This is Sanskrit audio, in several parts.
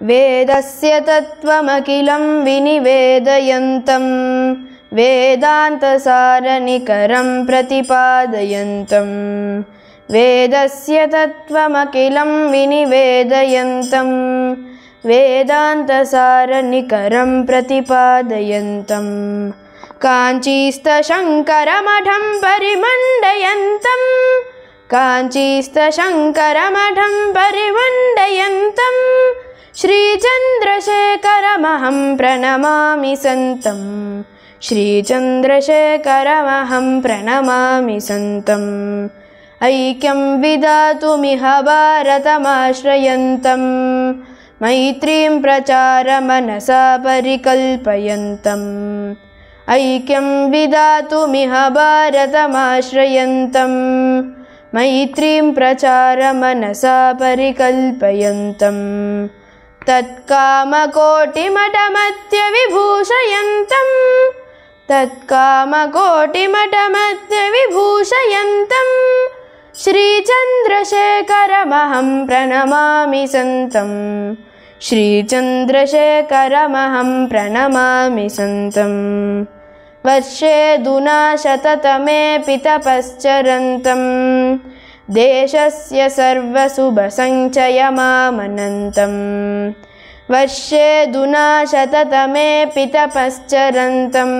वेदस्य तत्त्वमखिलं विनिवेदयन्तं वेदान्तसारनिकरं प्रतिपादयन्तं वेदस्य तत्त्वमखिलं विनिवेदयन्तं वेदान्तसारनिकरं प्रतिपादयन्तं काञ्चीस्थशङ्करमठं परिमण्डयन्तं काञ्चीस्थशङ्करमठं परिमण्डयन्तं श्रीचन्द्रशेखरमहं प्रणमामि सन्तं श्रीचन्द्रशेखरमहं प्रणमामि सन्तम् ऐक्यं विधातुमिह भारतमाश्रयन्तं मैत्रीं प्रचारमनसा परिकल्पयन्तम् ऐक्यं विधातुमिह भारतमाश्रयन्तं मैत्रीं प्रचारमनसा परिकल्पयन्तम् तत्कामकोटिमठमत्यविभूषयन्तं तत्कामकोटिमठमत्यविभूषयन्तं श्रीचन्द्रशेखरमहं प्रणमामि सन्तं श्रीचन्द्रशेखरमहं प्रणमामि सन्तम् वर्षेऽधुना शततमेऽपि तपश्चरन्तं देशस्य सर्वशुभसञ्चयमामनन्तं वर्षेऽधुना शततमेऽपि तपश्चरन्तं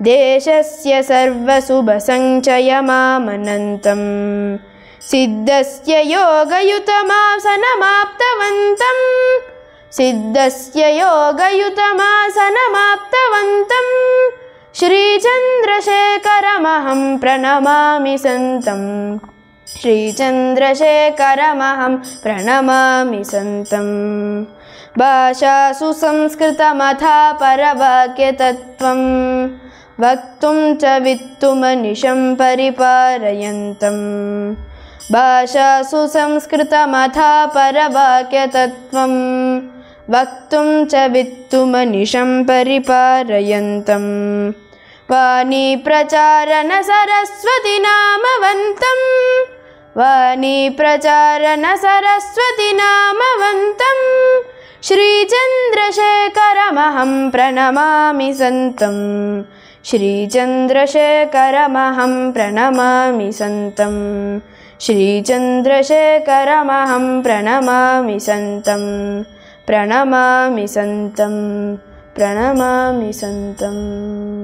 देशस्य सर्वशुभसञ्चयमामनन्तं सिद्धस्य योगयुतमासनमाप्तवन्तं सिद्धस्य योगयुतमासनमाप्तवन्तं श्रीचन्द्रशेखरमहं प्रणमामि सन्तं श्रीचन्द्रशेखरमहं प्रणमामि सन्तम् भाषासु संस्कृतमथा परवाक्यतत्त्वं वक्तुं च वित्तुमनिशं परिपारयन्तं भाषासु संस्कृतमथा परवाक्यतत्त्वं वक्तुं च वित्तुमनिशं परिपारयन्तं वाणीप्रचारन सरस्वती नामवन्तं वाणीप्रचारन सरस्वती नामवन्तं श्रीचन्द्रशेखरमहं प्रणमामि सन्तं श्रीचन्द्रशेखरमहं प्रणमामि सन्तं श्रीचन्द्रशेखरमहं प्रणमामि सन्तं प्रणमामि सन्तं प्रणमामि सन्तम्।